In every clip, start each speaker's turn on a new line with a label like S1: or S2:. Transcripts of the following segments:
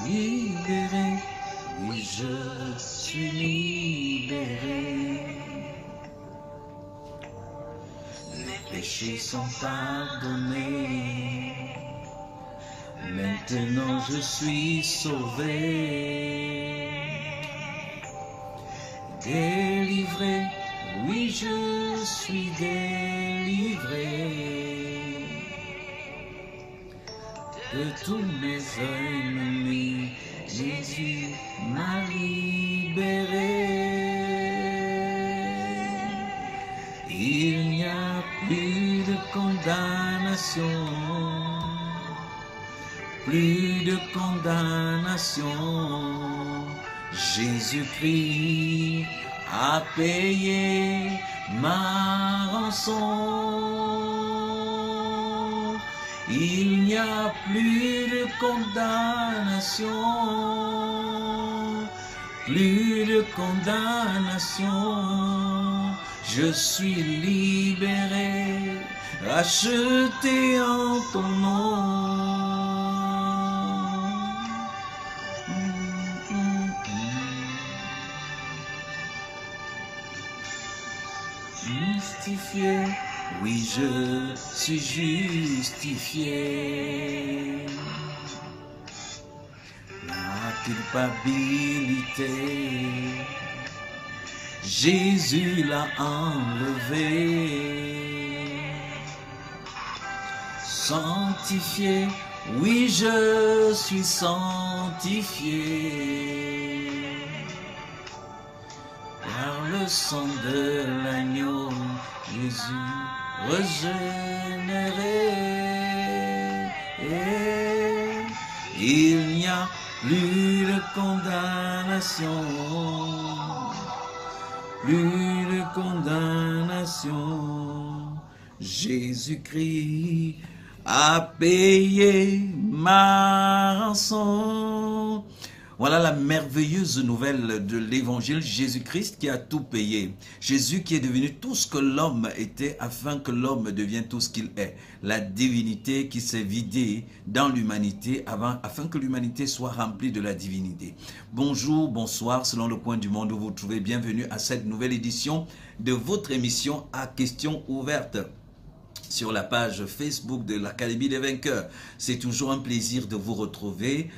S1: libéré, oui je suis libéré. Mes péchés sont pardonnés, maintenant je suis sauvé. Délivré, oui je suis délivré de tous mes ennemis. Jésus m'a libéré. Il n'y a plus de condamnation, plus de condamnation. Jésus-Christ a payé ma rançon. Il n'y a plus de condamnation, plus de condamnation. Je suis libéré, racheté en ton nom. Justifié, oui je suis justifié. La culpabilité, Jésus l'a enlevé. Sanctifié, oui je suis sanctifié. Par le sang de l'agneau, Jésus régénéré. Il n'y a plus de condamnation, plus de condamnation. Jésus-Christ a payé ma rançon. Voilà la merveilleuse nouvelle de l'évangile, Jésus-Christ qui a tout payé. Jésus qui est devenu tout ce que l'homme était afin que l'homme devienne tout ce qu'il est. La divinité qui s'est vidée dans l'humanité afin que l'humanité soit remplie de la divinité. Bonjour, bonsoir, selon le point du monde où vous vous trouvez. Bienvenue à cette nouvelle édition de votre émission à questions ouvertes sur la page Facebook de l'Académie des Vainqueurs. C'est toujours un plaisir de vous retrouver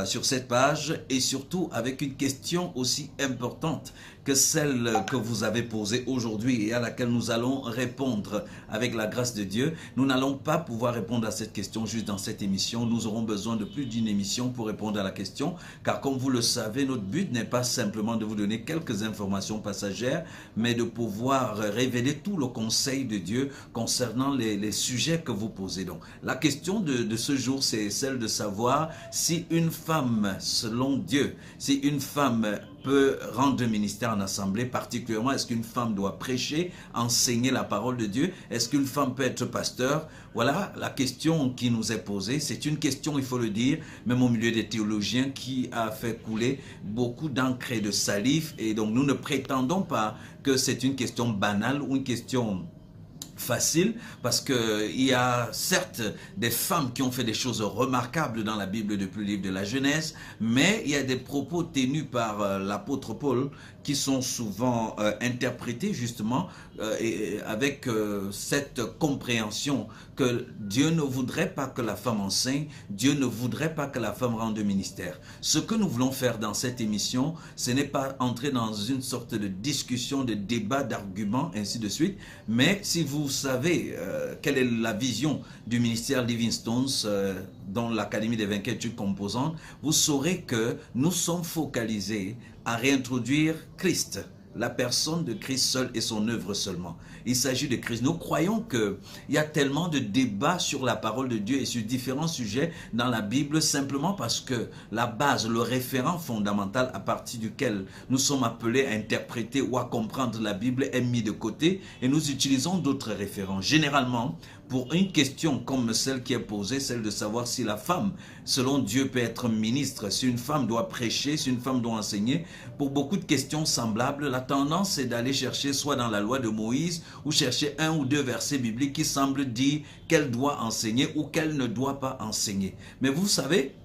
S1: sur cette page et surtout avec une question aussi importante que celle que vous avez posée aujourd'hui et à laquelle nous allons répondre avec la grâce de Dieu. Nous n'allons pas pouvoir répondre à cette question juste dans cette émission. Nous aurons besoin de plus d'une émission pour répondre à la question, car comme vous le savez, notre but n'est pas simplement de vous donner quelques informations passagères, mais de pouvoir révéler tout le conseil de Dieu concernant les sujets que vous posez. Donc, la question de ce jour, c'est celle de savoir si une femme, selon Dieu, si une femme peut rendre ministère en assemblée, particulièrement est-ce qu'une femme doit prêcher, enseigner la parole de Dieu, est-ce qu'une femme peut être pasteur? Voilà la question qui nous est posée. C'est une question, il faut le dire, même au milieu des théologiens, qui a fait couler beaucoup d'encre et de salive, et donc nous ne prétendons pas que c'est une question banale ou une question facile, parce qu'il y a certes des femmes qui ont fait des choses remarquables dans la Bible depuis le livre de la Genèse, mais il y a des propos tenus par l'apôtre Paul qui sont souvent interprétés justement avec cette compréhension que Dieu ne voudrait pas que la femme enseigne, Dieu ne voudrait pas que la femme rende ministère. Ce que nous voulons faire dans cette émission, ce n'est pas entrer dans une sorte de discussion, de débat, d'arguments, ainsi de suite, mais si vous savez quelle est la vision du ministère Living Stones dans l'Académie des Vainqueurs études composantes, vous saurez que nous sommes focalisés à réintroduire Christ, la personne de Christ seul et son œuvre seulement. Il s'agit de Christ. Nous croyons qu'il y a tellement de débats sur la parole de Dieu et sur différents sujets dans la Bible simplement parce que la base, le référent fondamental à partir duquel nous sommes appelés à interpréter ou à comprendre la Bible est mis de côté et nous utilisons d'autres référents. Généralement, pour une question comme celle qui est posée, celle de savoir si la femme, selon Dieu, peut être ministre, si une femme doit prêcher, si une femme doit enseigner, pour beaucoup de questions semblables, la tendance est d'aller chercher soit dans la loi de Moïse ou chercher un ou deux versets bibliques qui semblent dire qu'elle doit enseigner ou qu'elle ne doit pas enseigner. Mais vous savez,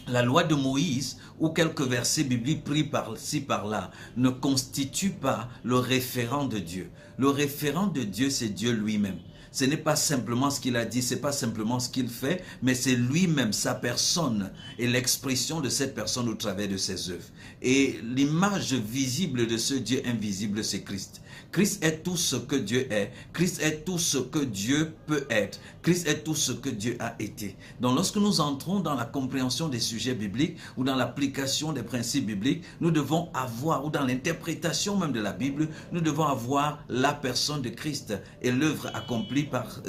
S1: la loi de Moïse ou quelques versets bibliques pris par-ci par-là ne constituent pas le référent de Dieu. Le référent de Dieu, c'est Dieu lui-même. Ce n'est pas simplement ce qu'il a dit, ce n'est pas simplement ce qu'il fait, mais c'est lui-même, sa personne et l'expression de cette personne au travers de ses œuvres. Et l'image visible de ce Dieu invisible, c'est Christ. Christ est tout ce que Dieu est. Christ est tout ce que Dieu peut être. Christ est tout ce que Dieu a été. Donc lorsque nous entrons dans la compréhension des sujets bibliques ou dans l'application des principes bibliques, nous devons avoir, ou dans l'interprétation même de la Bible, nous devons avoir la personne de Christ et l'œuvre accomplie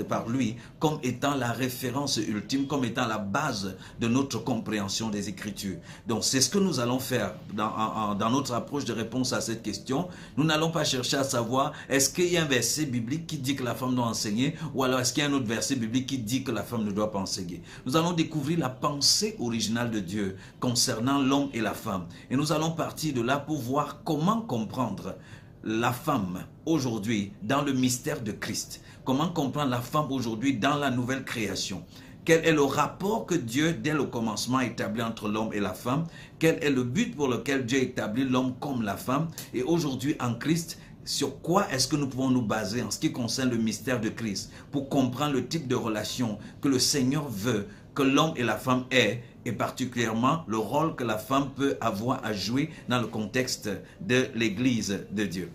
S1: par lui comme étant la référence ultime, comme étant la base de notre compréhension des Écritures. Donc c'est ce que nous allons faire dans notre approche de réponse à cette question. Nous n'allons pas chercher à savoir est-ce qu'il y a un verset biblique qui dit que la femme doit enseigner ou alors est-ce qu'il y a un autre verset biblique qui dit que la femme ne doit pas enseigner. Nous allons découvrir la pensée originale de Dieu concernant l'homme et la femme. Et nous allons partir de là pour voir comment comprendre la femme aujourd'hui dans le mystère de Christ. Comment comprendre la femme aujourd'hui dans la nouvelle création. Quel est le rapport que Dieu, dès le commencement, a établi entre l'homme et la femme? Quel est le but pour lequel Dieu a établi l'homme comme la femme? Et aujourd'hui, en Christ, sur quoi est-ce que nous pouvons nous baser en ce qui concerne le mystère de Christ pour comprendre le type de relation que le Seigneur veut que l'homme et la femme aient et particulièrement le rôle que la femme peut avoir à jouer dans le contexte de l'Église de Dieu.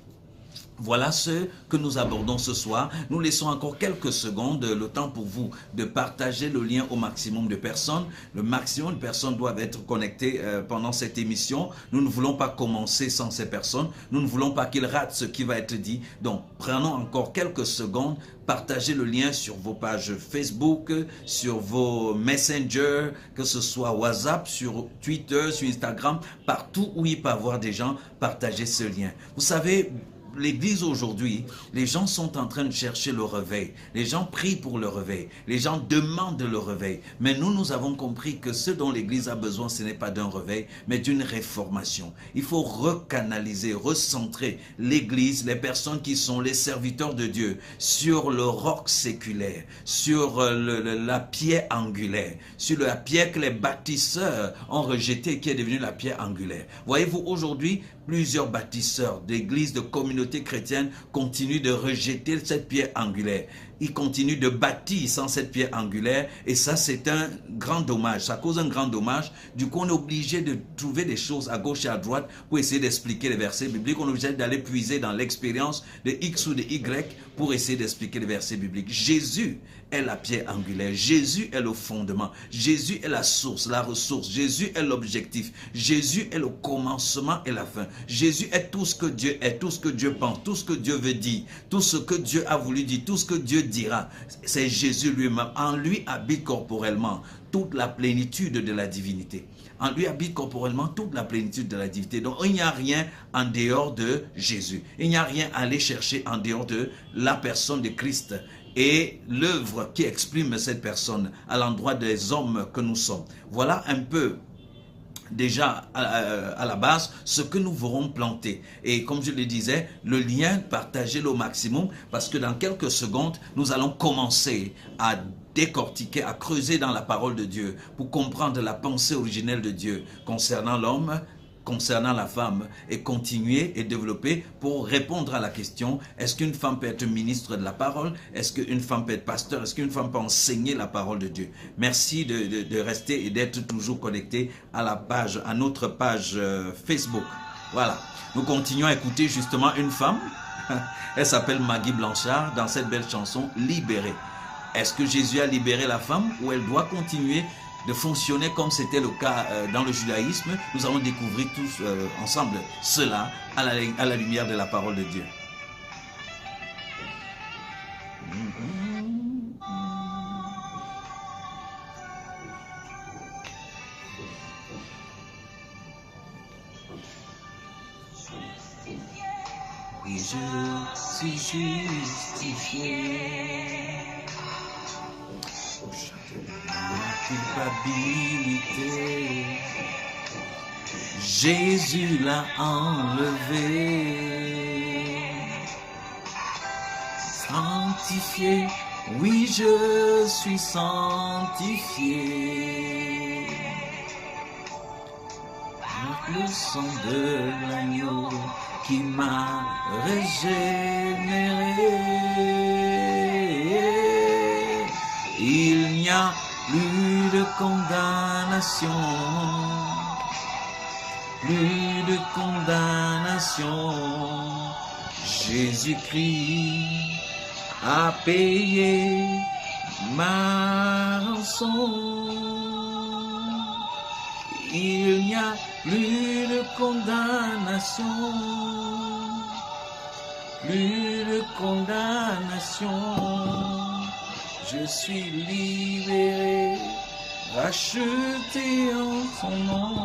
S1: Voilà ce que nous abordons ce soir. Nous laissons encore quelques secondes, le temps pour vous de partager le lien au maximum de personnes. Le maximum de personnes doivent être connectées pendant cette émission. Nous ne voulons pas commencer sans ces personnes. Nous ne voulons pas qu'ils ratent ce qui va être dit. Donc, prenons encore quelques secondes. Partagez le lien sur vos pages Facebook, sur vos messengers, que ce soit WhatsApp, sur Twitter, sur Instagram, partout où il peut y avoir des gens, partagez ce lien. Vous savez, l'Église aujourd'hui, les gens sont en train de chercher le réveil. Les gens prient pour le réveil. Les gens demandent le réveil. Mais nous avons compris que ce dont l'Église a besoin, ce n'est pas d'un réveil, mais d'une réformation. Il faut recanaliser, recentrer l'Église, les personnes qui sont les serviteurs de Dieu, sur le roc séculaire, sur la pierre angulaire, sur la pierre que les bâtisseurs ont rejetée, qui est devenue la pierre angulaire. Voyez-vous, aujourd'hui, plusieurs bâtisseurs d'églises, de communautés chrétiennes continuent de rejeter cette pierre angulaire. Ils continuent de bâtir sans cette pierre angulaire et ça c'est un grand dommage, ça cause un grand dommage. Du coup on est obligé de trouver des choses à gauche et à droite pour essayer d'expliquer les versets bibliques. On est obligé d'aller puiser dans l'expérience de X ou de Y pour essayer d'expliquer les versets bibliques. Jésus est la pierre angulaire, Jésus est le fondement, Jésus est la source, la ressource, Jésus est l'objectif, Jésus est le commencement et la fin. Jésus est tout ce que Dieu est, tout ce que Dieu pense, tout ce que Dieu veut dire, tout ce que Dieu a voulu dire, tout ce que Dieu dira. C'est Jésus lui-même. En lui habite corporellement toute la plénitude de la divinité. En lui habite corporellement toute la plénitude de la divinité. Donc il n'y a rien en dehors de Jésus. Il n'y a rien à aller chercher en dehors de la personne de Christ et l'œuvre qui exprime cette personne à l'endroit des hommes que nous sommes. Voilà un peu déjà à la base ce que nous verrons planter. Et comme je le disais, le lien, partagez-le au maximum parce que dans quelques secondes, nous allons commencer à décortiquer, à creuser dans la parole de Dieu pour comprendre la pensée originelle de Dieu concernant l'homme, concernant la femme et continuer et développer pour répondre à la question, est-ce qu'une femme peut être ministre de la parole? Est-ce qu'une femme peut être pasteur? Est-ce qu'une femme peut enseigner la parole de Dieu? Merci de rester et d'être toujours connecté à la page, à notre page Facebook. Voilà. Nous continuons à écouter justement une femme. Elle s'appelle Maggie Blanchard dans cette belle chanson Libérée. Est-ce que Jésus a libéré la femme ou elle doit continuer de fonctionner comme c'était le cas dans le judaïsme? Nous allons découvrir tous ensemble cela à la lumière de la parole de Dieu. Oui, je suis justifié. Ma culpabilité, Jésus l'a enlevé. Sanctifié, oui je suis sanctifié. Le sang de l'agneau qui m'a régénéré. Il n'y a plus de condamnation. Plus de condamnation. Jésus-Christ a payé ma rançon. Il n'y a plus de condamnation, plus de condamnation. Je suis libéré, racheté en son nom.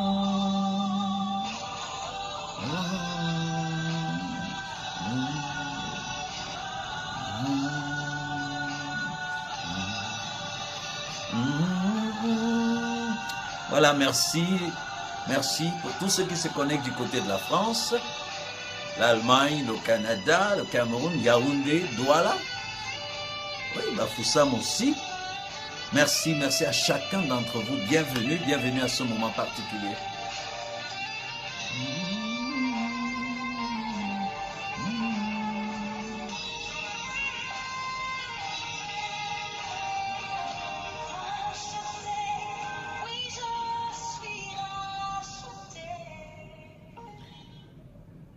S1: Voilà, merci. Merci pour tous ceux qui se connectent du côté de la France, l'Allemagne, le Canada, le Cameroun, Yaoundé, Douala. Oui, Bafoussam aussi. Merci, merci à chacun d'entre vous. Bienvenue, bienvenue à ce moment particulier.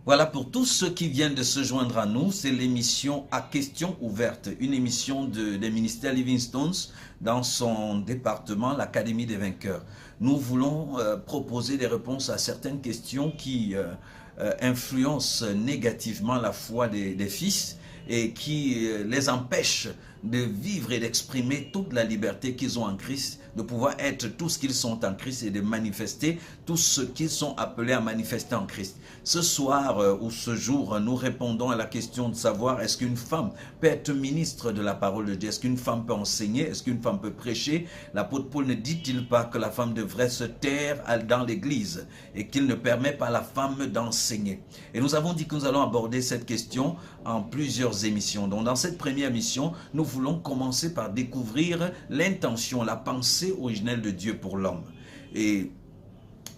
S1: Voilà, pour tous ceux qui viennent de se joindre à nous, c'est l'émission à questions ouvertes, une émission des ministères Livingstones dans son département, l'Académie des vainqueurs. Nous voulons proposer des réponses à certaines questions qui influencent négativement la foi des fils et qui les empêchent de vivre et d'exprimer toute la liberté qu'ils ont en Christ, de pouvoir être tout ce qu'ils sont en Christ et de manifester tout ce qu'ils sont appelés à manifester en Christ. Ce soir ou ce jour, nous répondons à la question de savoir est-ce qu'une femme peut être ministre de la parole de Dieu? Est-ce qu'une femme peut enseigner? Est-ce qu'une femme peut prêcher? L'apôtre Paul ne dit-il pas que la femme devrait se taire dans l'église et qu'il ne permet pas à la femme d'enseigner? Et nous avons dit que nous allons aborder cette question en plusieurs émissions. Donc dans cette première émission, nous voulons commencer par découvrir l'intention, la pensée originelle de Dieu pour l'homme. Et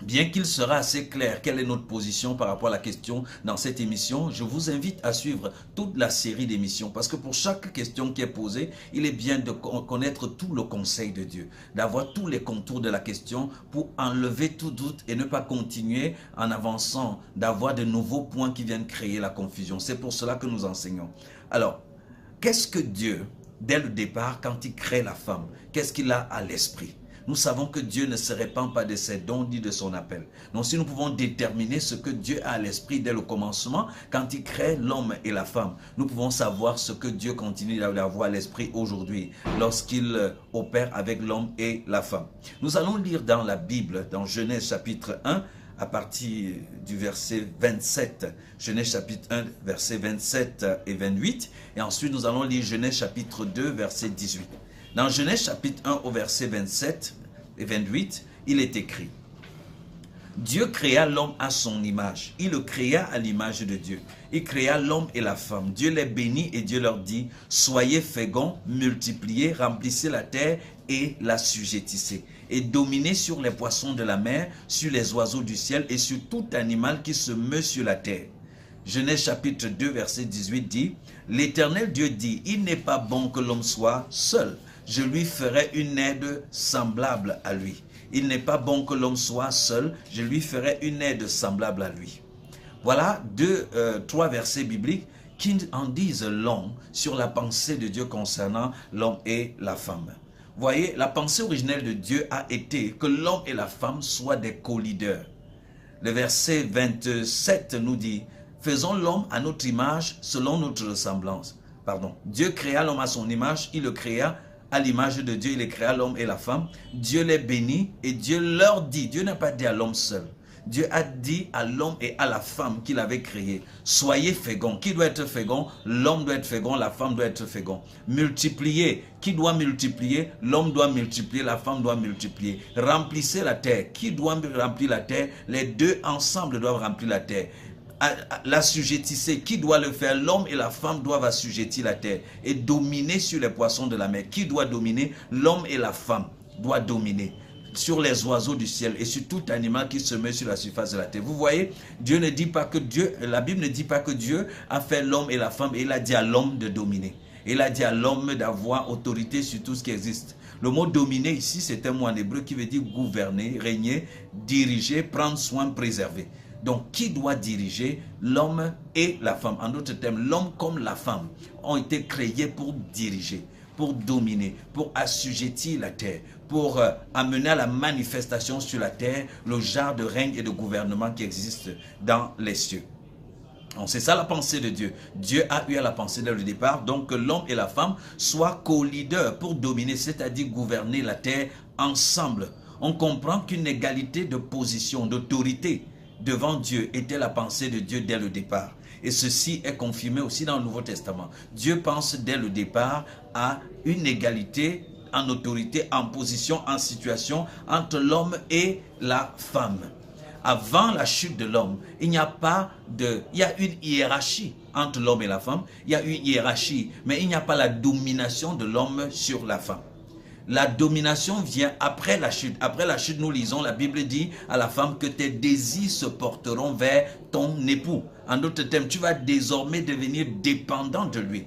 S1: bien qu'il sera assez clair quelle est notre position par rapport à la question dans cette émission, je vous invite à suivre toute la série d'émissions parce que pour chaque question qui est posée, il est bien de connaître tout le conseil de Dieu, d'avoir tous les contours de la question pour enlever tout doute et ne pas continuer en avançant, d'avoir de nouveaux points qui viennent créer la confusion. C'est pour cela que nous enseignons. Alors, qu'est-ce que Dieu, dès le départ, quand il crée la femme, qu'est-ce qu'il a à l'esprit? Nous savons que Dieu ne se répand pas de ses dons ni de son appel. Donc si nous pouvons déterminer ce que Dieu a à l'esprit dès le commencement, quand il crée l'homme et la femme, nous pouvons savoir ce que Dieu continue d'avoir à l'esprit aujourd'hui, lorsqu'il opère avec l'homme et la femme. Nous allons lire dans la Bible, dans Genèse chapitre 1, à partir du verset 27, Genèse chapitre 1, verset 27 et 28, et ensuite nous allons lire Genèse chapitre 2, verset 18. Dans Genèse chapitre 1 au verset 27 et 28, il est écrit: Dieu créa l'homme à son image. Il le créa à l'image de Dieu. Il créa l'homme et la femme. Dieu les bénit et Dieu leur dit: soyez féconds, multipliez, remplissez la terre et l'assujettissez. Et dominez sur les poissons de la mer, sur les oiseaux du ciel et sur tout animal qui se meut sur la terre. Genèse chapitre 2 verset 18 dit: L'Éternel Dieu dit: il n'est pas bon que l'homme soit seul. Je lui ferai une aide semblable à lui. Il n'est pas bon que l'homme soit seul. Je lui ferai une aide semblable à lui. Voilà trois versets bibliques qui en disent long sur la pensée de Dieu concernant l'homme et la femme. Voyez, la pensée originelle de Dieu a été que l'homme et la femme soient des co-leaders. Le verset 27 nous dit: faisons l'homme à notre image, selon notre ressemblance. Pardon. Dieu créa l'homme à son image, il le créa à l'image de Dieu, il les créa l'homme et la femme. Dieu les bénit et Dieu leur dit, Dieu n'a pas dit à l'homme seul, Dieu a dit à l'homme et à la femme qu'il avait créé: soyez féconds. Qui doit être fécond? L'homme doit être fécond, la femme doit être fécond. Multipliez. Qui doit multiplier? L'homme doit multiplier, la femme doit multiplier. Remplissez la terre. Qui doit remplir la terre? Les deux ensemble doivent remplir la terre. L'assujettissez. Qui doit le faire? L'homme et la femme doivent assujettir la terre et dominer sur les poissons de la mer. Qui doit dominer? L'homme et la femme doivent dominer. sur les oiseaux du ciel et sur tout animal qui se met sur la surface de la terre. Vous voyez, Dieu ne dit pas que la Bible ne dit pas que Dieu a fait l'homme et la femme et il a dit à l'homme de dominer. Il a dit à l'homme d'avoir autorité sur tout ce qui existe. Le mot dominer ici, c'est un mot en hébreu qui veut dire gouverner, régner, diriger, prendre soin, préserver. Donc, qui doit diriger? L'homme et la femme. En d'autres termes, l'homme comme la femme ont été créés pour diriger, pour dominer, pour assujettir la terre, pour amener à la manifestation sur la terre le genre de règne et de gouvernement qui existe dans les cieux. C'est ça la pensée de Dieu. Dieu a eu à la pensée dès le départ, donc que l'homme et la femme soient co-leaders pour dominer, c'est-à-dire gouverner la terre ensemble. On comprend qu'une égalité de position, d'autorité devant Dieu était la pensée de Dieu dès le départ. Et ceci est confirmé aussi dans le Nouveau Testament. Dieu pense dès le départ à une égalité en autorité, en position, en situation entre l'homme et la femme. Avant la chute de l'homme, il y a une hiérarchie entre l'homme et la femme. Il y a une hiérarchie, mais il n'y a pas la domination de l'homme sur la femme. La domination vient après la chute. Après la chute, nous lisons, la Bible dit à la femme que tes désirs se porteront vers ton époux. En d'autres termes, tu vas désormais devenir dépendant de lui.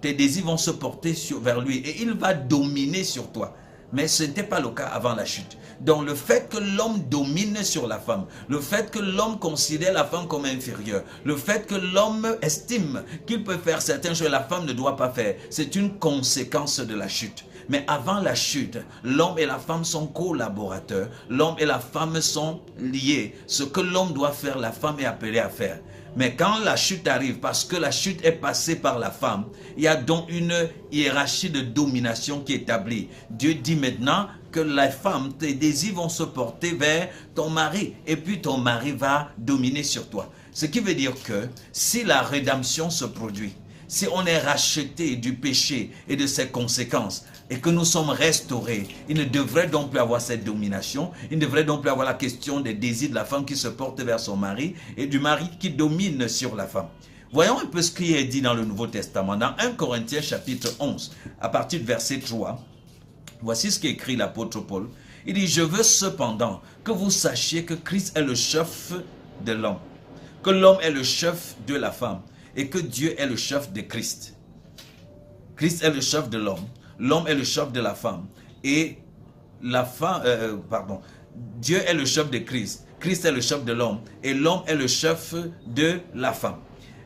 S1: Tes désirs vont se porter vers lui et il va dominer sur toi. Mais ce n'était pas le cas avant la chute. Donc le fait que l'homme domine sur la femme, le fait que l'homme considère la femme comme inférieure, le fait que l'homme estime qu'il peut faire certaines choses que la femme ne doit pas faire, c'est une conséquence de la chute. Mais avant la chute, l'homme et la femme sont collaborateurs, l'homme et la femme sont liés. Ce que l'homme doit faire, la femme est appelée à faire. Mais quand la chute arrive, parce que la chute est passée par la femme, il y a donc une hiérarchie de domination qui est établie. Dieu dit maintenant que la femme, tes désirs vont se porter vers ton mari. Et puis ton mari va dominer sur toi. Ce qui veut dire que si la rédemption se produit, si on est racheté du péché et de ses conséquences, et que nous sommes restaurés, il ne devrait donc plus avoir cette domination, il ne devrait donc plus avoir la question des désirs de la femme qui se porte vers son mari et du mari qui domine sur la femme. Voyons un peu ce qui est dit dans le Nouveau Testament. Dans 1 Corinthiens chapitre 11, à partir du verset 3, voici ce qu'écrit l'apôtre Paul. Il dit, je veux cependant que vous sachiez que Christ est le chef de l'homme, que l'homme est le chef de la femme et que Dieu est le chef de Christ. Christ est le chef de l'homme. L'homme est le chef de la femme et la femme, Dieu est le chef de Christ. Christ est le chef de l'homme et l'homme est le chef de la femme.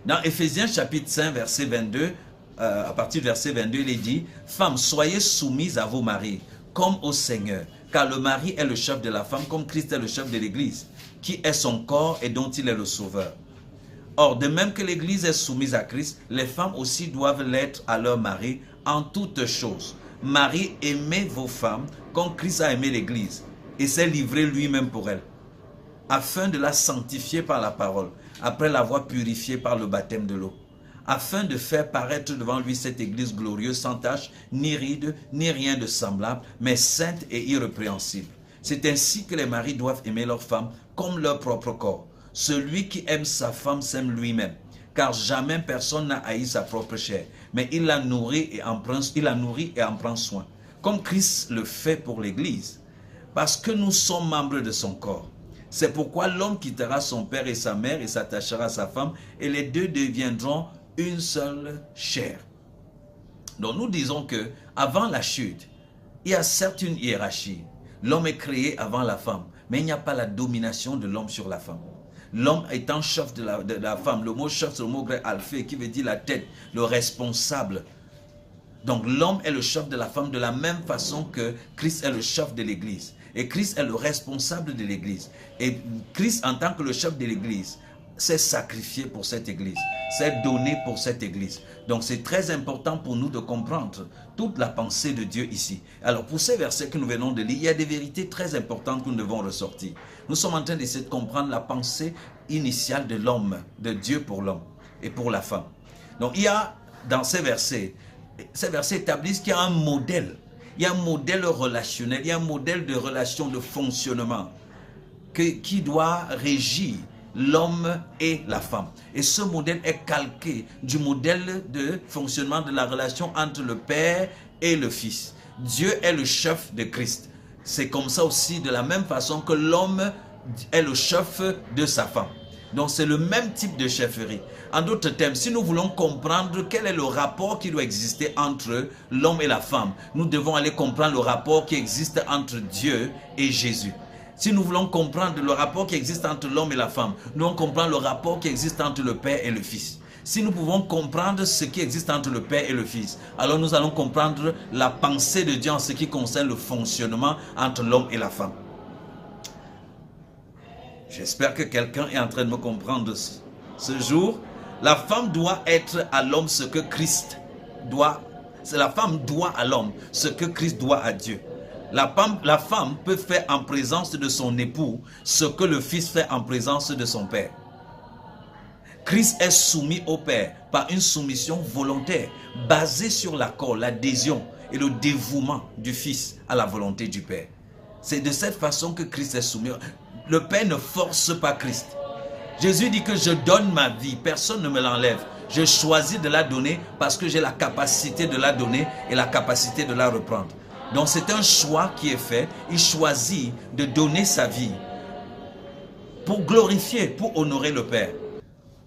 S1: Dans Éphésiens chapitre 5 verset 22, à partir du verset 22, il est dit, femmes, soyez soumises à vos maris comme au Seigneur, car le mari est le chef de la femme comme Christ est le chef de l'Église, qui est son corps et dont il est le sauveur. Or, de même que l'Église est soumise à Christ, les femmes aussi doivent l'être à leur mari en toutes choses. Marie, aimez vos femmes comme Christ a aimé l'Église et s'est livré lui-même pour elle, afin de la sanctifier par la parole, après l'avoir purifiée par le baptême de l'eau, afin de faire paraître devant lui cette Église glorieuse, sans tache, ni ride, ni rien de semblable, mais sainte et irrépréhensible. C'est ainsi que les maris doivent aimer leurs femmes comme leur propre corps. Celui qui aime sa femme s'aime lui-même, car jamais personne n'a haï sa propre chair, mais il la nourrit et en prend soin, comme Christ le fait pour l'Église, parce que nous sommes membres de son corps. C'est pourquoi l'homme quittera son père et sa mère et s'attachera à sa femme, et les deux deviendront une seule chair. Donc nous disons que avant la chute, il y a certes une hiérarchie. L'homme est créé avant la femme, mais il n'y a pas la domination de l'homme sur la femme. L'homme étant chef de la femme, le mot chef c'est le mot grec alphée qui veut dire la tête, le responsable. Donc l'homme est le chef de la femme de la même façon que Christ est le chef de l'Église. Et Christ est le responsable de l'Église. Et Christ en tant que le chef de l'Église s'est sacrifié pour cette Église, s'est donné pour cette Église. Donc c'est très important pour nous de comprendre toute la pensée de Dieu ici. Alors pour ces versets que nous venons de lire, il y a des vérités très importantes que nous devons ressortir. Nous sommes en train d'essayer de comprendre la pensée initiale de l'homme, de Dieu pour l'homme et pour la femme. Donc il y a dans ces versets établissent qu'il y a un modèle. Il y a un modèle relationnel, il y a un modèle de relation, de fonctionnement qui doit régir l'homme et la femme. Et ce modèle est calqué du modèle de fonctionnement de la relation entre le Père et le Fils. Dieu est le chef de Christ. c'est comme ça aussi, de la même façon que l'homme est le chef de sa femme. Donc c'est le même type de chefferie. En d'autres termes, si nous voulons comprendre quel est le rapport qui doit exister entre l'homme et la femme, nous devons aller comprendre le rapport qui existe entre Dieu et Jésus. Si nous voulons comprendre le rapport qui existe entre l'homme et la femme, nous devons comprendre le rapport qui existe entre le Père et le Fils. Si nous pouvons comprendre ce qui existe entre le Père et le Fils, alors nous allons comprendre la pensée de Dieu en ce qui concerne le fonctionnement entre l'homme et la femme. J'espère que quelqu'un est en train de me comprendre ce jour. La femme doit être à l'homme ce que Christ doit. La femme doit à l'homme ce que Christ doit à Dieu. La femme peut faire en présence de son époux ce que le Fils fait en présence de son Père. Christ est soumis au Père par une soumission volontaire basée sur l'accord, l'adhésion et le dévouement du Fils à la volonté du Père. C'est de cette façon que Christ est soumis. Le Père ne force pas Christ. Jésus dit que je donne ma vie, personne ne me l'enlève. Je choisis de la donner parce que j'ai la capacité de la donner et la capacité de la reprendre. Donc c'est un choix qui est fait. Il choisit de donner sa vie pour glorifier, pour honorer le Père.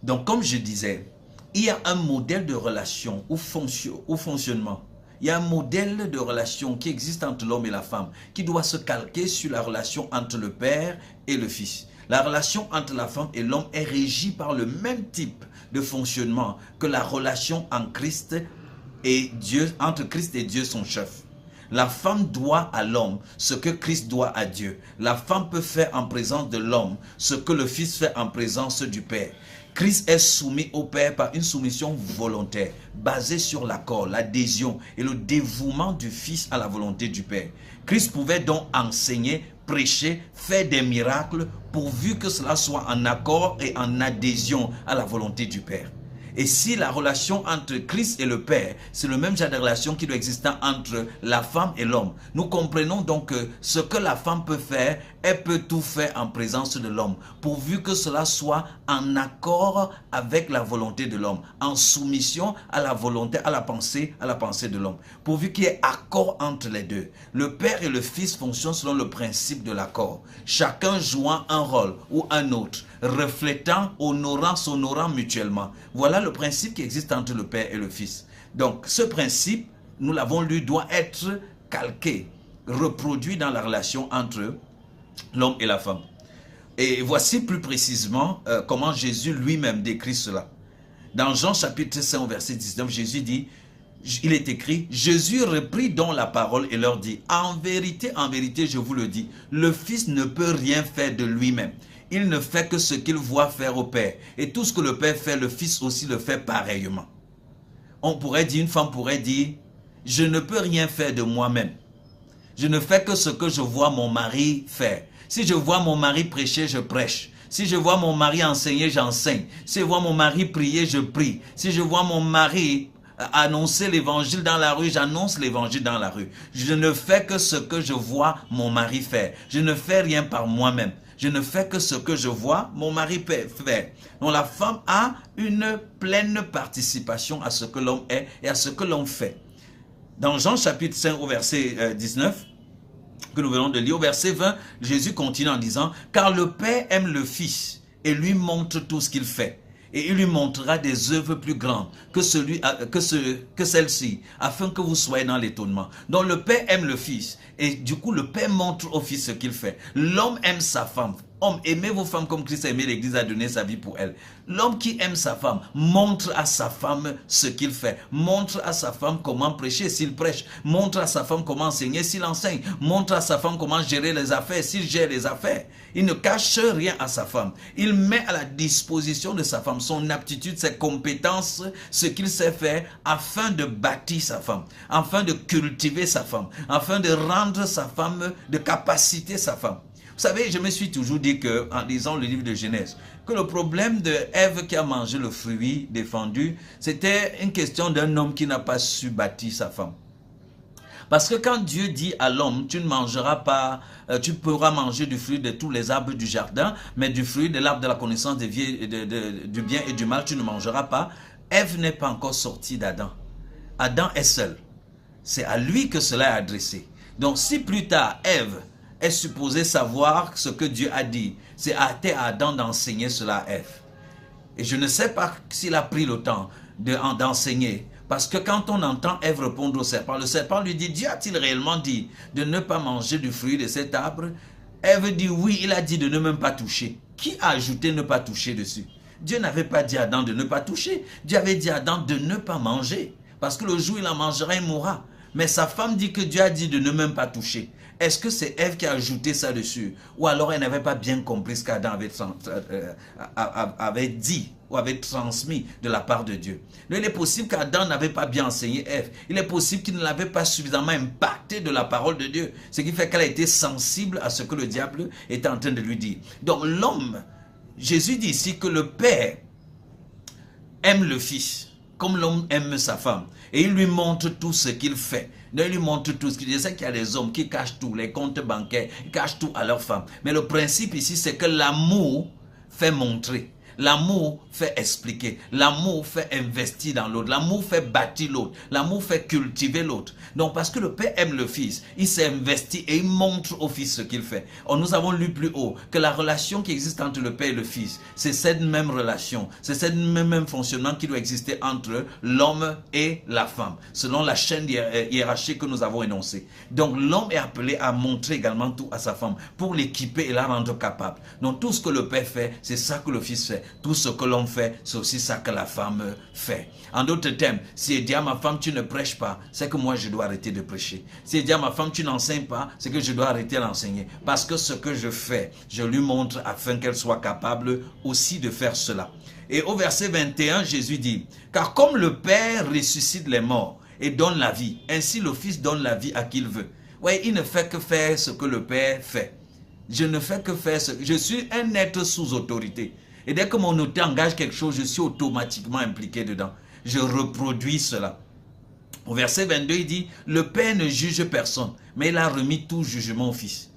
S1: Donc comme je disais, il y a un modèle de relation ou fonctionnement. Il y a un modèle de relation qui existe entre l'homme et la femme qui doit se calquer sur la relation entre le Père et le Fils. La relation entre la femme et l'homme est régie par le même type de fonctionnement que la relation en Christ et Dieu, entre Christ et Dieu son chef. La femme doit à l'homme ce que Christ doit à Dieu. La femme peut faire en présence de l'homme ce que le Fils fait en présence du Père. Christ est soumis au Père par une soumission volontaire, basée sur l'accord, l'adhésion et le dévouement du Fils à la volonté du Père. Christ pouvait donc enseigner, prêcher, faire des miracles, pourvu que cela soit en accord et en adhésion à la volonté du Père. Et si la relation entre Christ et le Père, c'est le même genre de relation qui doit exister entre la femme et l'homme, nous comprenons donc que ce que la femme peut faire, elle peut tout faire en présence de l'homme, pourvu que cela soit en accord avec la volonté de l'homme, en soumission à la volonté, à la pensée de l'homme, pourvu qu'il y ait accord entre les deux. Le Père et le Fils fonctionnent selon le principe de l'accord, chacun jouant un rôle ou un autre, reflétant, honorant, s'honorant mutuellement. Voilà le principe qui existe entre le Père et le Fils. Donc ce principe, nous l'avons lu, doit être calqué, reproduit dans la relation entre l'homme et la femme. Et voici plus précisément comment Jésus lui-même décrit cela. Dans Jean chapitre 5 verset 19, Jésus dit, il est écrit, Jésus reprit donc la parole et leur dit, en vérité, je vous le dis, le Fils ne peut rien faire de lui-même. Il ne fait que ce qu'il voit faire au Père. Et tout ce que le Père fait, le Fils aussi le fait pareillement. On pourrait dire, une femme pourrait dire, je ne peux rien faire de moi-même. Je ne fais que ce que je vois mon mari faire. Si je vois mon mari prêcher, je prêche. Si je vois mon mari enseigner, j'enseigne. Si je vois mon mari prier, je prie. Si je vois mon mari annoncer l'évangile dans la rue, j'annonce l'évangile dans la rue. Je ne fais que ce que je vois mon mari faire. Je ne fais rien par moi-même. Je ne fais que ce que je vois mon mari faire. Donc la femme a une pleine participation à ce que l'homme est et à ce que l'homme fait. Dans Jean chapitre 5 au verset 19, que nous venons de lire, au verset 20, Jésus continue en disant, « Car le Père aime le Fils et lui montre tout ce qu'il fait. Et il lui montrera des œuvres plus grandes que celle-ci, afin que vous soyez dans l'étonnement. » Donc le Père aime le Fils, et du coup le Père montre au Fils ce qu'il fait. L'homme aime sa femme. Hommes, aimez vos femmes comme Christ a aimé l'Église, a donné sa vie pour elle. L'homme qui aime sa femme montre à sa femme ce qu'il fait. Montre à sa femme comment prêcher s'il prêche. Montre à sa femme comment enseigner s'il enseigne. Montre à sa femme comment gérer les affaires s'il gère les affaires. Il ne cache rien à sa femme. Il met à la disposition de sa femme son aptitude, ses compétences, ce qu'il sait faire afin de bâtir sa femme, afin de cultiver sa femme, afin de rendre sa femme, de capaciter sa femme. Vous savez, je me suis toujours dit que, en lisant le livre de Genèse, que le problème de Ève qui a mangé le fruit défendu, c'était une question d'un homme qui n'a pas su bâtir sa femme. Parce que quand Dieu dit à l'homme, tu ne mangeras pas, tu pourras manger du fruit de tous les arbres du jardin, mais du fruit de l'arbre de la connaissance du bien et du mal, tu ne mangeras pas. Ève n'est pas encore sortie d'Adam. Adam est seul. C'est à lui que cela est adressé. Donc si plus tard, Ève est supposée savoir ce que Dieu a dit, c'est à Adam d'enseigner cela à Ève. Et je ne sais pas s'il a pris le temps d'enseigner. Parce que quand on entend Ève répondre au serpent, le serpent lui dit, Dieu a-t-il réellement dit de ne pas manger du fruit de cet arbre? Ève dit, oui, il a dit de ne même pas toucher. Qui a ajouté ne pas toucher dessus? Dieu n'avait pas dit à Adam de ne pas toucher. Dieu avait dit à Adam de ne pas manger. Parce que le jour où il en mangera, il mourra. Mais sa femme dit que Dieu a dit de ne même pas toucher. Est-ce que c'est Ève qui a ajouté ça dessus? Ou alors elle n'avait pas bien compris ce qu'Adam avait dit ou avait transmis de la part de Dieu. Donc, il est possible qu'Adam n'avait pas bien enseigné Ève. Il est possible qu'il ne l'avait pas suffisamment impacté de la parole de Dieu. Ce qui fait qu'elle a été sensible à ce que le diable était en train de lui dire. Donc l'homme, Jésus dit ici que le Père aime le Fils, comme l'homme aime sa femme. Et il lui montre tout ce qu'il fait. Donc, il lui montre tout ce qu'il dit. Je sais qu'il y a des hommes qui cachent tout, les comptes bancaires, ils cachent tout à leur femme. Mais le principe ici, c'est que l'amour fait montrer. L'amour fait expliquer. L'amour fait investir dans l'autre. L'amour fait bâtir l'autre. L'amour fait cultiver l'autre. Donc, parce que le Père aime le Fils, il s'est investi et il montre au Fils ce qu'il fait. Or, nous avons lu plus haut que la relation qui existe entre le Père et le Fils, c'est cette même relation, c'est ce même fonctionnement qui doit exister entre l'homme et la femme, selon la chaîne hiérarchique que nous avons énoncée. Donc, l'homme est appelé à montrer également tout à sa femme pour l'équiper et la rendre capable. Donc, tout ce que le Père fait, c'est ça que le Fils fait. Tout ce que l'homme fait, c'est aussi ça que la femme fait. En d'autres termes, si elle dit à ma femme, tu ne prêches pas, c'est que moi je dois arrêter de prêcher. Si elle dit à ma femme, tu n'enseignes pas, c'est que je dois arrêter d'enseigner. Parce que ce que je fais, je lui montre afin qu'elle soit capable aussi de faire cela. Et au verset 21, Jésus dit, car comme le Père ressuscite les morts et donne la vie, ainsi le Fils donne la vie à qui il veut. Oui, il ne fait que faire ce que le Père fait. Je ne fais que faire ce que... Je suis un être sous autorité. Et dès que mon autorité engage quelque chose, je suis automatiquement impliqué dedans. Je reproduis cela. Au verset 22, il dit, le Père ne juge personne, mais il a remis tout jugement au Fils.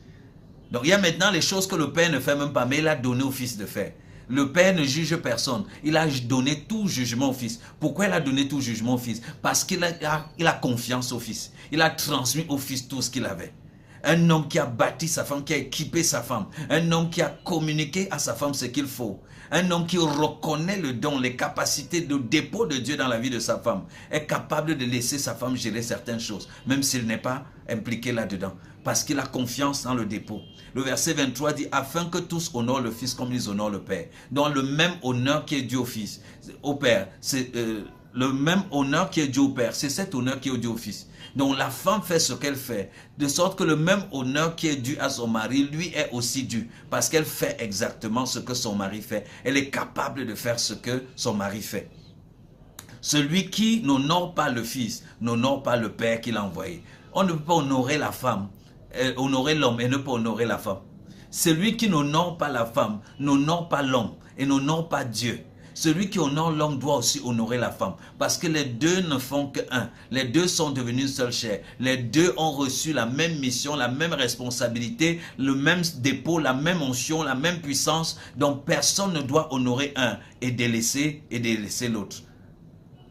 S1: Donc il y a maintenant les choses que le Père ne fait même pas, mais il a donné au Fils de faire. Le Père ne juge personne, il a donné tout jugement au Fils. Pourquoi il a donné tout jugement au Fils? Parce qu'il a confiance au Fils. Il a transmis au Fils tout ce qu'il avait. Un homme qui a bâti sa femme, qui a équipé sa femme. Un homme qui a communiqué à sa femme ce qu'il faut. Un homme qui reconnaît le don, les capacités de dépôt de Dieu dans la vie de sa femme, est capable de laisser sa femme gérer certaines choses, même s'il n'est pas impliqué là-dedans, parce qu'il a confiance dans le dépôt. Le verset 23 dit, afin que tous honorent le Fils comme ils honorent le Père. Donc le même honneur qui est dû au Fils, au Père, c'est le même honneur qui est dû au Père, c'est cet honneur qui est dû au Fils. Donc la femme fait ce qu'elle fait, de sorte que le même honneur qui est dû à son mari, lui est aussi dû, parce qu'elle fait exactement ce que son mari fait. Elle est capable de faire ce que son mari fait. Celui qui n'honore pas le Fils, n'honore pas le Père qui l'a envoyé. On ne peut pas honorer la femme, honorer l'homme et ne pas honorer la femme. Celui qui n'honore pas la femme, n'honore pas l'homme et n'honore pas Dieu. Celui qui honore l'homme doit aussi honorer la femme. Parce que les deux ne font qu'un. Les deux sont devenus une seule chair. Les deux ont reçu la même mission, la même responsabilité, le même dépôt, la même onction, la même puissance. Donc personne ne doit honorer un et délaisser l'autre.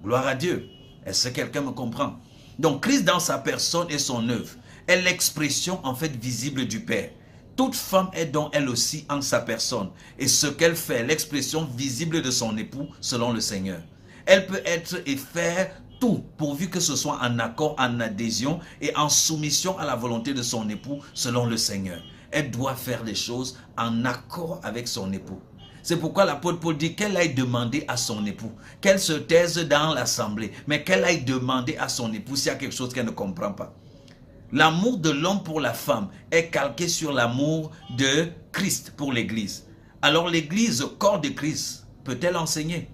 S1: Gloire à Dieu. Est-ce que quelqu'un me comprend? Donc Christ dans sa personne et son œuvre est l'expression en fait visible du Père. Toute femme est donc elle aussi en sa personne. Et ce qu'elle fait, l'expression visible de son époux selon le Seigneur. Elle peut être et faire tout pourvu que ce soit en accord, en adhésion et en soumission à la volonté de son époux selon le Seigneur. Elle doit faire les choses en accord avec son époux. C'est pourquoi l'apôtre Paul dit qu'elle aille demander à son époux, qu'elle se taise dans l'assemblée, mais qu'elle aille demander à son époux s'il y a quelque chose qu'elle ne comprend pas. L'amour de l'homme pour la femme est calqué sur l'amour de Christ pour l'Église. Alors l'Église, corps de Christ, peut-elle enseigner?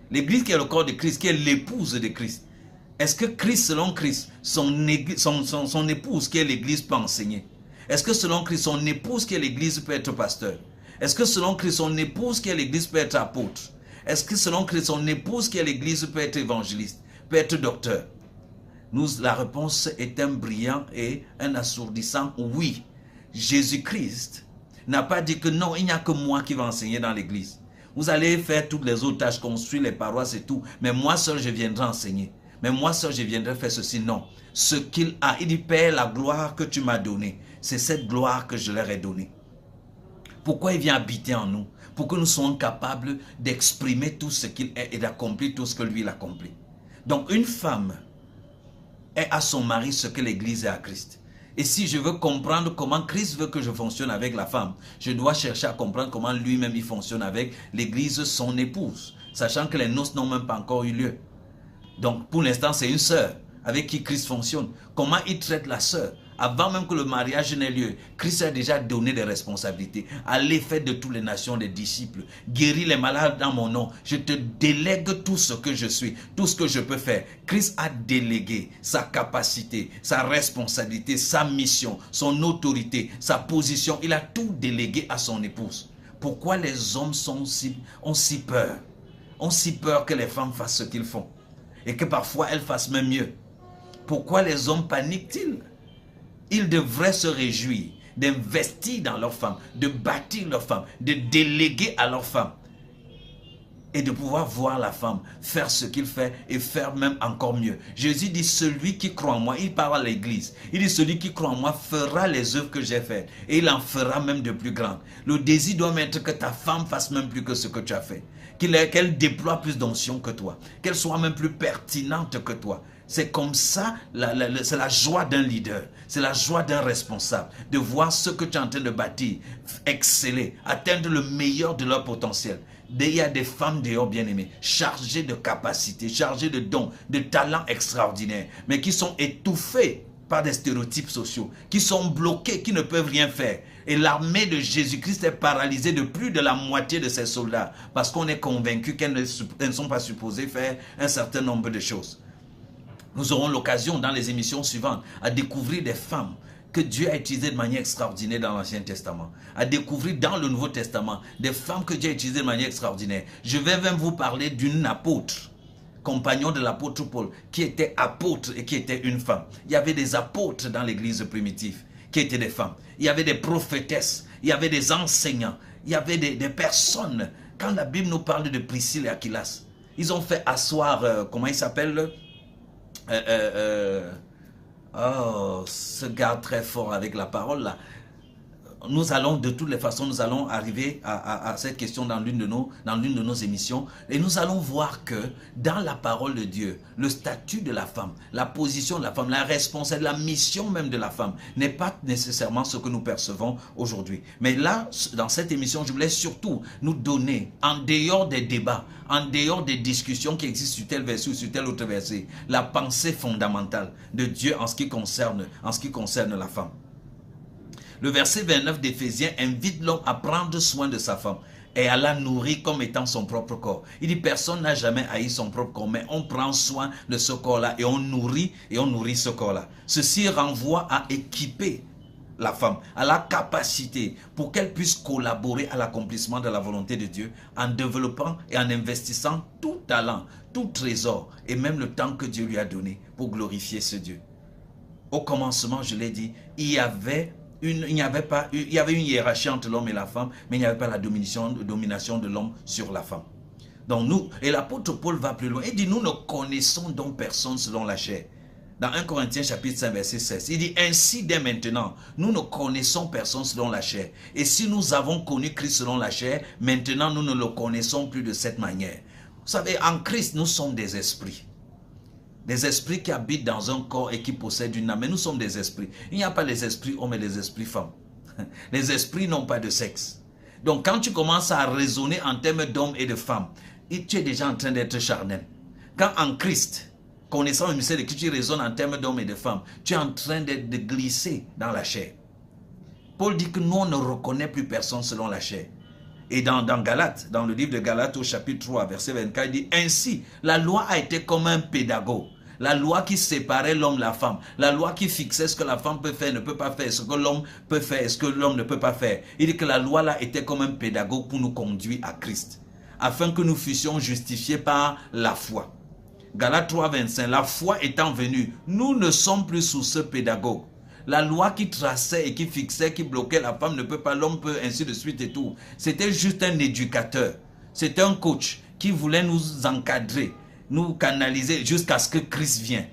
S1: L'Église qui est le corps de Christ, qui est l'épouse de Christ. Est-ce que Christ, selon Christ, son épouse qui est l'Église peut enseigner? Est-ce que selon Christ, son épouse qui est l'Église peut être pasteur? Est-ce que selon Christ, son épouse qui est l'Église peut être apôtre? Est-ce que selon Christ, son épouse qui est l'Église peut être évangéliste, peut être docteur? La réponse est un brillant et un assourdissant oui. Jésus-Christ n'a pas dit que non, il n'y a que moi qui vais enseigner dans l'église. Vous allez faire toutes les autres tâches, construire les paroisses et tout, mais moi seul je viendrai enseigner. mais moi seul je viendrai faire ceci. Non, ce qu'il a, il dit, Père, la gloire que tu m'as donnée, c'est cette gloire que je leur ai donnée. Pourquoi il vient habiter en nous? Pour que nous soyons capables d'exprimer tout ce qu'il est et d'accomplir tout ce que lui il accomplit. Donc une femme est à son mari ce que l'Église est à Christ. Et si je veux comprendre comment Christ veut que je fonctionne avec la femme, je dois chercher à comprendre comment lui-même il fonctionne avec l'Église, son épouse, sachant que les noces n'ont même pas encore eu lieu. Donc pour l'instant c'est une sœur avec qui Christ fonctionne. Comment il traite la sœur? Avant même que le mariage n'ait lieu, Christ a déjà donné des responsabilités. Allez, faites de toutes les nations des disciples. Guéris les malades dans mon nom. Je te délègue tout ce que je suis, tout ce que je peux faire. Christ a délégué sa capacité, sa responsabilité, sa mission, son autorité, sa position. Il a tout délégué à son épouse. Pourquoi les hommes ont si peur? Ont si peur que les femmes fassent ce qu'ils font et que parfois elles fassent même mieux. Pourquoi les hommes paniquent-ils? Ils devraient se réjouir d'investir dans leurs femmes, de bâtir leurs femmes, de déléguer à leurs femmes et de pouvoir voir la femme faire ce qu'il fait et faire même encore mieux. Jésus dit, celui qui croit en moi, il parle à l'église, il dit, celui qui croit en moi fera les œuvres que j'ai faites et il en fera même de plus grandes. Le désir doit être que ta femme fasse même plus que ce que tu as fait, qu'elle déploie plus d'onction que toi, qu'elle soit même plus pertinente que toi. C'est comme ça, c'est la joie d'un leader, c'est la joie d'un responsable, de voir ce que tu es en train de bâtir, exceller, atteindre le meilleur de leur potentiel. Il y a des femmes dehors bien-aimées, chargées de capacités, chargées de dons, de talents extraordinaires, mais qui sont étouffées par des stéréotypes sociaux, qui sont bloquées, qui ne peuvent rien faire. Et l'armée de Jésus-Christ est paralysée de plus de la moitié de ses soldats, parce qu'on est convaincu qu'elles ne sont pas supposées faire un certain nombre de choses. Nous aurons l'occasion dans les émissions suivantes à découvrir des femmes que Dieu a utilisées de manière extraordinaire dans l'Ancien Testament, à découvrir dans le Nouveau Testament des femmes que Dieu a utilisées de manière extraordinaire. Je vais même vous parler d'une apôtre, compagnon de l'apôtre Paul, qui était apôtre et qui était une femme. Il y avait des apôtres dans l'église primitive qui étaient des femmes. Il y avait des prophétesses, il y avait des enseignants, il y avait des personnes. Quand la Bible nous parle de Priscille et Aquilas, ils ont fait asseoir, comment il s'appelle ce gars très fort avec la parole là. Nous allons de toutes les façons, nous allons arriver à cette question dans l'une de nos émissions et nous allons voir que dans la parole de Dieu, le statut de la femme, la position de la femme, la responsabilité, la mission même de la femme n'est pas nécessairement ce que nous percevons aujourd'hui. Mais là, dans cette émission, je voulais surtout nous donner, en dehors des débats, en dehors des discussions qui existent sur tel verset ou sur tel autre verset, la pensée fondamentale de Dieu en ce qui concerne la femme. Le verset 29 d'Éphésiens invite l'homme à prendre soin de sa femme et à la nourrir comme étant son propre corps. Il dit, personne n'a jamais haï son propre corps, mais on prend soin de ce corps-là et on nourrit ce corps-là. Ceci renvoie à équiper la femme, à la capacité pour qu'elle puisse collaborer à l'accomplissement de la volonté de Dieu en développant et en investissant tout talent, tout trésor et même le temps que Dieu lui a donné pour glorifier ce Dieu. Au commencement, je l'ai dit, il y avait une hiérarchie entre l'homme et la femme, mais il n'y avait pas la domination de l'homme sur la femme. Donc nous, et l'apôtre Paul va plus loin, il dit, nous ne connaissons donc personne selon la chair. Dans 1 Corinthiens chapitre 5 verset 16, il dit, ainsi dès maintenant, nous ne connaissons personne selon la chair. Et si nous avons connu Christ selon la chair, maintenant nous ne le connaissons plus de cette manière. Vous savez, en Christ, nous sommes des esprits. Des esprits qui habitent dans un corps et qui possèdent une âme. Mais nous sommes des esprits. Il n'y a pas les esprits hommes et les esprits femmes. Les esprits n'ont pas de sexe. Donc quand tu commences à raisonner en termes d'hommes et de femmes, tu es déjà en train d'être charnel. Quand en Christ, connaissant le mystère de Christ, tu raisonnes en termes d'hommes et de femmes, tu es en train de glisser dans la chair. Paul dit que nous, on ne reconnaît plus personne selon la chair. Et dans Galates, dans le livre de Galates au chapitre 3, verset 24, il dit, ainsi, la loi a été comme un pédagogue. La loi qui séparait l'homme de la femme. La loi qui fixait ce que la femme peut faire, ne peut pas faire. Ce que l'homme peut faire, ce que l'homme ne peut pas faire. Il dit que la loi là était comme un pédagogue pour nous conduire à Christ. Afin que nous fussions justifiés par la foi. Galates 3, 25. La foi étant venue, nous ne sommes plus sous ce pédagogue. La loi qui traçait et qui fixait, qui bloquait la femme ne peut pas, l'homme peut, ainsi de suite et tout. C'était juste un éducateur. C'était un coach qui voulait nous encadrer. nous canaliser jusqu'à ce que Christ vienne.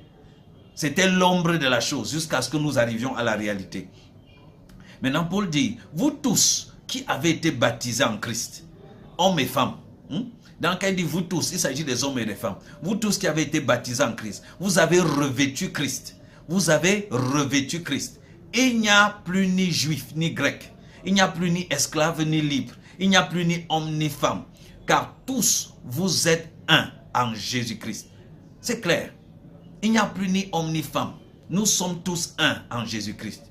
S1: C'était l'ombre de la chose jusqu'à ce que nous arrivions à la réalité. Maintenant, Paul dit, vous tous qui avez été baptisés en Christ, hommes et femmes, dans le cas il dit vous tous, il s'agit des hommes et des femmes, vous tous qui avez été baptisés en Christ, vous avez revêtu Christ. Vous avez revêtu Christ. Il n'y a plus ni juif ni grec, il n'y a plus ni esclave ni libre, il n'y a plus ni homme ni femme, car tous vous êtes un en Jésus-Christ. C'est clair. Il n'y a plus ni homme ni femme. Nous sommes tous un en Jésus-Christ.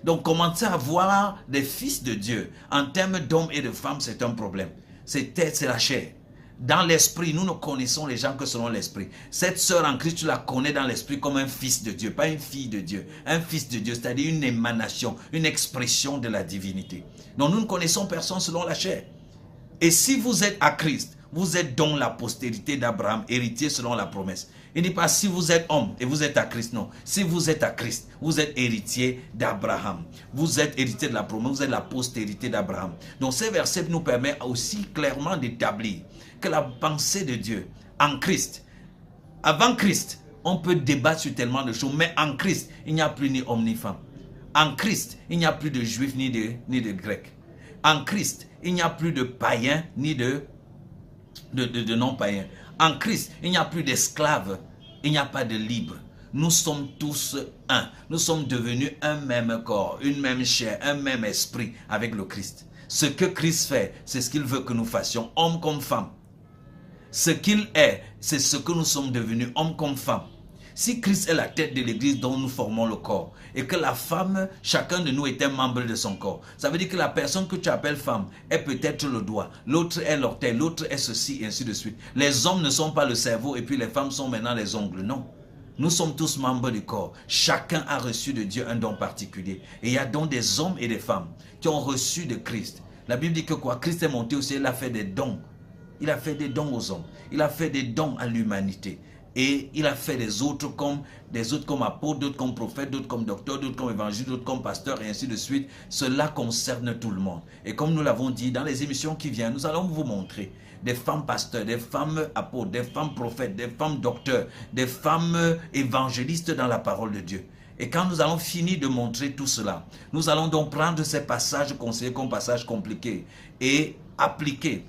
S1: Donc commencer à voir des fils de Dieu en termes d'hommes et de femmes, c'est un problème. C'est la chair. Dans l'esprit, nous ne connaissons les gens que selon l'esprit. Cette sœur en Christ, tu la connais dans l'esprit comme un fils de Dieu, pas une fille de Dieu. Un fils de Dieu, c'est-à-dire une émanation, une expression de la divinité. Donc nous ne connaissons personne selon la chair. Et si vous êtes à Christ, vous êtes donc la postérité d'Abraham, héritier selon la promesse. Il ne dit pas si vous êtes homme et vous êtes à Christ, non. Si vous êtes à Christ, vous êtes héritier d'Abraham. Vous êtes héritier de la promesse, vous êtes la postérité d'Abraham. Donc ces versets nous permettent aussi clairement d'établir que la pensée de Dieu en Christ, avant Christ, on peut débattre sur tellement de choses, mais en Christ, il n'y a plus ni homme ni femme. En Christ, il n'y a plus de juifs ni de grecs. En Christ, il n'y a plus de païens ni de non-païens. En Christ, il n'y a plus d'esclaves, il n'y a pas de libres. Nous sommes tous un. Nous sommes devenus un même corps, une même chair, un même esprit avec le Christ. Ce que Christ fait, c'est ce qu'il veut que nous fassions, hommes comme femmes. Ce qu'il est, c'est ce que nous sommes devenus, hommes comme femmes. Si Christ est la tête de l'église dont nous formons le corps, et que la femme, chacun de nous est un membre de son corps, ça veut dire que la personne que tu appelles femme est peut-être le doigt, l'autre est l'orteil, l'autre est ceci, et ainsi de suite. Les hommes ne sont pas le cerveau, et puis les femmes sont maintenant les ongles, non. Nous sommes tous membres du corps. Chacun a reçu de Dieu un don particulier. Et il y a donc des hommes et des femmes qui ont reçu de Christ. La Bible dit que quoi? Christ est monté au ciel, il a fait des dons. Il a fait des dons aux hommes. Il a fait des dons à l'humanité. Et il a fait des autres comme apôtres, d'autres comme prophètes, d'autres comme docteurs, d'autres comme évangélistes, d'autres comme pasteurs, et ainsi de suite. Cela concerne tout le monde. Et comme nous l'avons dit dans les émissions qui viennent, nous allons vous montrer des femmes pasteurs, des femmes apôtres, des femmes prophètes, des femmes docteurs, des femmes évangélistes dans la parole de Dieu. Et quand nous allons finir de montrer tout cela, nous allons donc prendre ces passages considérés comme passages compliqués et appliquer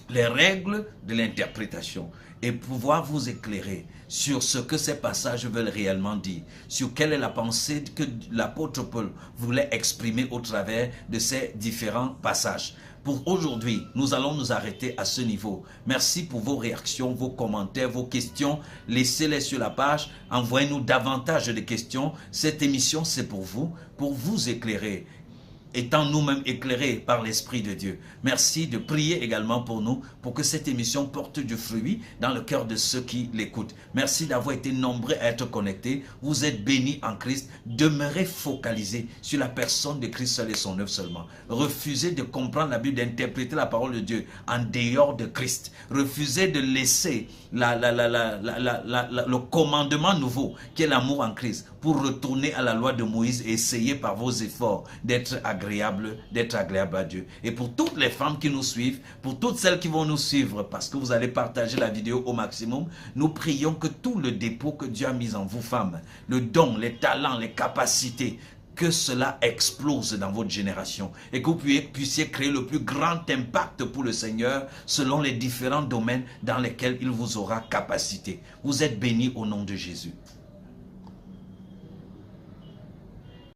S1: les règles de l'interprétation et pouvoir vous éclairer sur ce que ces passages veulent réellement dire, sur quelle est la pensée que l'apôtre Paul voulait exprimer au travers de ces différents passages. Pour aujourd'hui, nous allons nous arrêter à ce niveau. Merci pour vos réactions, vos commentaires, vos questions. Laissez-les sur la page. Envoyez-nous davantage de questions. Cette émission, c'est pour vous éclairer, étant nous-mêmes éclairés par l'Esprit de Dieu. Merci de prier également pour nous, pour que cette émission porte du fruit dans le cœur de ceux qui l'écoutent. Merci d'avoir été nombreux à être connectés. Vous êtes bénis en Christ. Demeurez focalisés sur la personne de Christ seul et son œuvre seulement. Refusez de comprendre la Bible, d'interpréter la parole de Dieu en dehors de Christ. Refusez de laisser le commandement nouveau, qui est l'amour en Christ, pour retourner à la loi de Moïse et essayer par vos efforts d'être agréable à Dieu. Et pour toutes les femmes qui nous suivent, pour toutes celles qui vont nous suivre, parce que vous allez partager la vidéo au maximum, nous prions que tout le dépôt que Dieu a mis en vous, femmes, le don, les talents, les capacités, que cela explose dans votre génération et que vous puissiez créer le plus grand impact pour le Seigneur selon les différents domaines dans lesquels il vous aura capacité. Vous êtes bénis au nom de Jésus.